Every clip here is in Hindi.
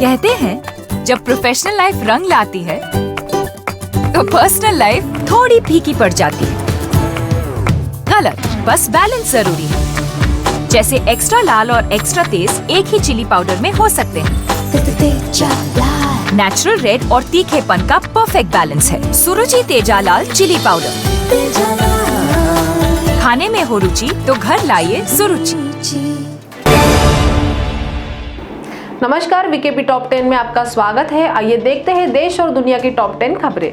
कहते हैं जब प्रोफेशनल लाइफ रंग लाती है तो पर्सनल लाइफ थोड़ी फीकी पड़ जाती है। गलत, बस बैलेंस जरूरी है। जैसे एक्स्ट्रा लाल और एक्स्ट्रा तेज एक ही चिली पाउडर में हो सकते हैं। नेचुरल रेड और तीखेपन का परफेक्ट बैलेंस है सुरुचि तेजा लाल चिली पाउडर। खाने में हो रुचि तो घर लाइए सुरुचि। नमस्कार, वीकेबी टॉप 10 में आपका स्वागत है। आइए देखते हैं देश और दुनिया की टॉप 10 खबरें।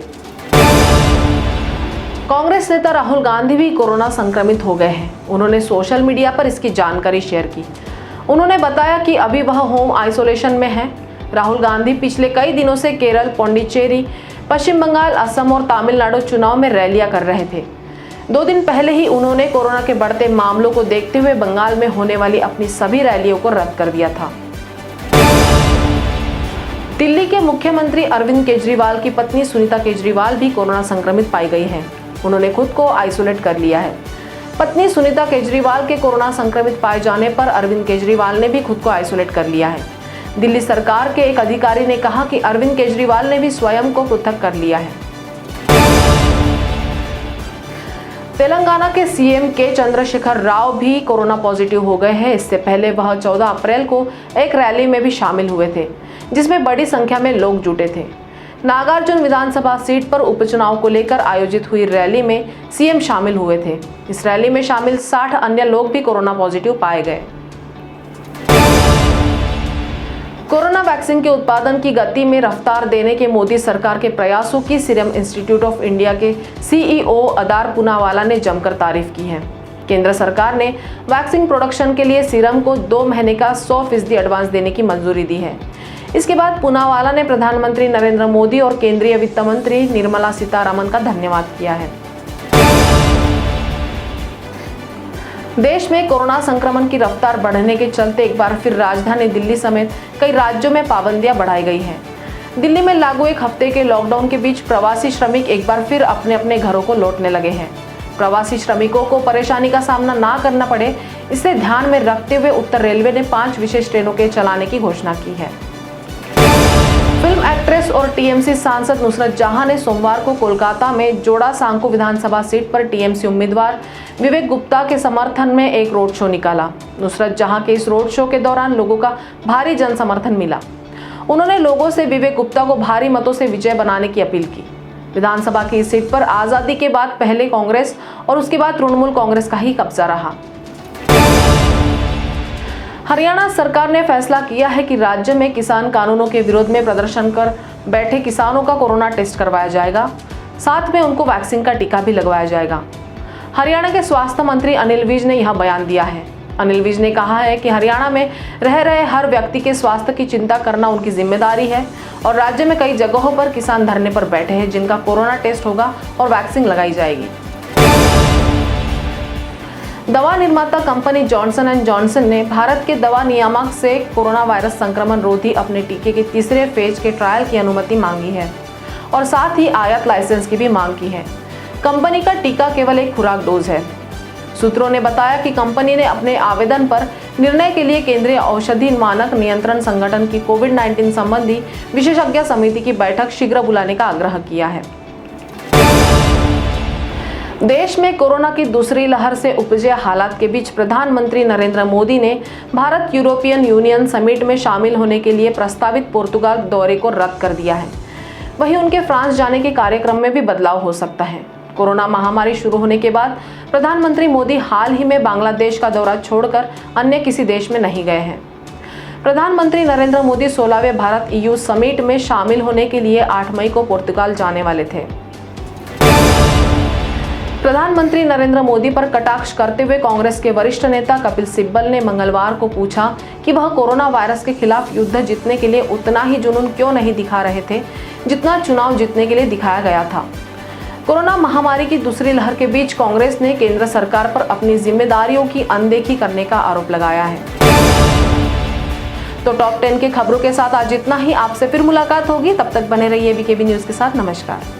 कांग्रेस नेता राहुल गांधी भी कोरोना संक्रमित हो गए हैं। उन्होंने सोशल मीडिया पर इसकी जानकारी शेयर की। उन्होंने बताया कि अभी वह होम आइसोलेशन में है। राहुल गांधी पिछले कई दिनों से केरल, पौंडीचेरी, पश्चिम बंगाल, असम और तमिलनाडु चुनाव में रैलियां कर रहे थे। 2 दिन पहले ही उन्होंने कोरोना के बढ़ते मामलों को देखते हुए बंगाल में होने वाली अपनी सभी रैलियों को रद्द कर दिया था। दिल्ली के मुख्यमंत्री अरविंद केजरीवाल की पत्नी सुनीता केजरीवाल भी कोरोना संक्रमित पाई गई हैं। उन्होंने खुद को आइसोलेट कर लिया है। पत्नी सुनीता केजरीवाल के कोरोना संक्रमित पाए जाने पर अरविंद केजरीवाल ने भी खुद को आइसोलेट कर लिया है। दिल्ली सरकार के एक अधिकारी ने कहा कि अरविंद केजरीवाल ने भी स्वयं को पृथक कर लिया है। तेलंगाना के सीएम के चंद्रशेखर राव भी कोरोना पॉजिटिव हो गए हैं। इससे पहले वह 14 अप्रैल को एक रैली में भी शामिल हुए थे, जिसमें बड़ी संख्या में लोग जुटे थे। नागार्जुन विधानसभा सीट पर उपचुनाव को लेकर आयोजित हुई रैली में सीएम शामिल हुए थे। इस रैली में शामिल 60 अन्य लोग भी कोरोना पॉजिटिव पाए गए। कोरोना वैक्सीन के उत्पादन की गति में रफ्तार देने के मोदी सरकार के प्रयासों की सीरम इंस्टीट्यूट ऑफ इंडिया के सीईओ अदार पूनावाला ने जमकर तारीफ की है। केंद्र सरकार ने वैक्सीन प्रोडक्शन के लिए सीरम को 2 महीने का 100% एडवांस देने की मंजूरी दी है। इसके बाद पूनावाला ने प्रधानमंत्री नरेंद्र मोदी और केंद्रीय वित्त मंत्री निर्मला सीतारमण का धन्यवाद किया है। देश में कोरोना संक्रमण की रफ्तार बढ़ने के चलते एक बार फिर राजधानी दिल्ली समेत कई राज्यों में पाबंदियां बढ़ाई गई हैं। दिल्ली में लागू 1 हफ्ते के लॉकडाउन के बीच प्रवासी श्रमिक एक बार फिर अपने अपने घरों को लौटने लगे हैं। प्रवासी श्रमिकों को परेशानी का सामना ना करना पड़े, इसे ध्यान में रखते हुए उत्तर रेलवे ने 5 विशेष ट्रेनों के चलाने की घोषणा की है। फिल्म एक्ट्रेस और टीएमसी सांसद नुसरत जहां ने सोमवार को कोलकाता में जोड़ा सांको विधानसभा सीट पर टीएमसी उम्मीदवार विवेक गुप्ता के समर्थन में एक रोड शो निकाला। नुसरत जहां के इस रोड शो के दौरान लोगों का भारी जन समर्थन मिला। उन्होंने लोगों से विवेक गुप्ता को भारी मतों से विजय बनाने की अपील की। विधानसभा की इस सीट पर आजादी के बाद पहले कांग्रेस और उसके बाद तृणमूल कांग्रेस का ही कब्जा रहा। हरियाणा सरकार ने फैसला किया है कि राज्य में किसान कानूनों के विरोध में प्रदर्शन कर बैठे किसानों का कोरोना टेस्ट करवाया जाएगा। साथ में उनको वैक्सीन का टीका भी लगवाया जाएगा। हरियाणा के स्वास्थ्य मंत्री अनिल विज ने यह बयान दिया है। अनिल विज ने कहा है कि हरियाणा में रह रहे हर व्यक्ति के स्वास्थ्य की चिंता करना उनकी जिम्मेदारी है और राज्य में कई जगहों पर किसान धरने पर बैठे हैं, जिनका कोरोना टेस्ट होगा और वैक्सीन लगाई जाएगी। दवा निर्माता कंपनी जॉनसन एंड जॉनसन ने भारत के दवा नियामक से कोरोना वायरस संक्रमण रोधी अपने टीके के तीसरे फेज के ट्रायल की अनुमति मांगी है और साथ ही आयात लाइसेंस की भी मांग की है। कंपनी का टीका केवल एक खुराक डोज है। सूत्रों ने बताया कि कंपनी ने अपने आवेदन पर निर्णय के लिए केंद्रीय औषधि मानक नियंत्रण संगठन की कोविड-19 संबंधी विशेषज्ञ समिति की बैठक शीघ्र बुलाने का आग्रह किया है। देश में कोरोना की दूसरी लहर से उपजे हालात के बीच प्रधानमंत्री नरेंद्र मोदी ने भारत यूरोपियन यूनियन समिट में शामिल होने के लिए प्रस्तावित पुर्तगाल दौरे को रद्द कर दिया है। वहीं उनके फ्रांस जाने के कार्यक्रम में भी बदलाव हो सकता है। कोरोना महामारी शुरू होने के बाद प्रधानमंत्री मोदी हाल ही में बांग्लादेश का दौरा छोड़कर अन्य किसी देश में नहीं गए हैं। प्रधानमंत्री नरेंद्र मोदी 16वें भारत EU समिट में शामिल होने के लिए 8 मई को पुर्तगाल जाने वाले थे। प्रधानमंत्री नरेंद्र मोदी पर कटाक्ष करते हुए कांग्रेस के वरिष्ठ नेता कपिल सिब्बल ने मंगलवार को पूछा कि वह कोरोना वायरस के खिलाफ युद्ध जीतने के लिए उतना ही जुनून क्यों नहीं दिखा रहे थे जितना चुनाव जीतने के लिए दिखाया गया था। कोरोना महामारी की दूसरी लहर के बीच कांग्रेस ने केंद्र सरकार पर अपनी जिम्मेदारियों की अनदेखी करने का आरोप लगाया है। तो टॉप 10 के खबरों के साथ आज इतना ही। आपसे फिर मुलाकात होगी, तब तक बने रहिए वीकेबी न्यूज के साथ। नमस्कार।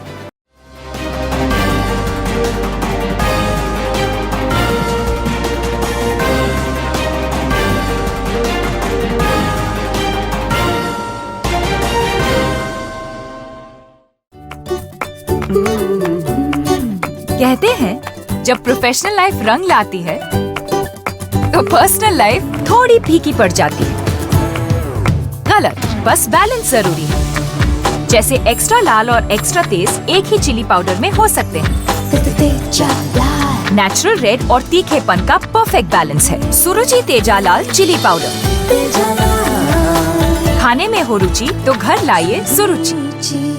कहते हैं जब प्रोफेशनल लाइफ रंग लाती है तो पर्सनल लाइफ थोड़ी फीकी पड़ जाती है। गलत, बस बैलेंस जरूरी है। जैसे एक्स्ट्रा लाल और एक्स्ट्रा तेज एक ही चिली पाउडर में हो सकते हैं। नेचुरल रेड और तीखेपन का परफेक्ट बैलेंस है सुरुचि तेजा लाल चिली पाउडर। खाने में हो रुचि तो घर लाइए सुरुचि।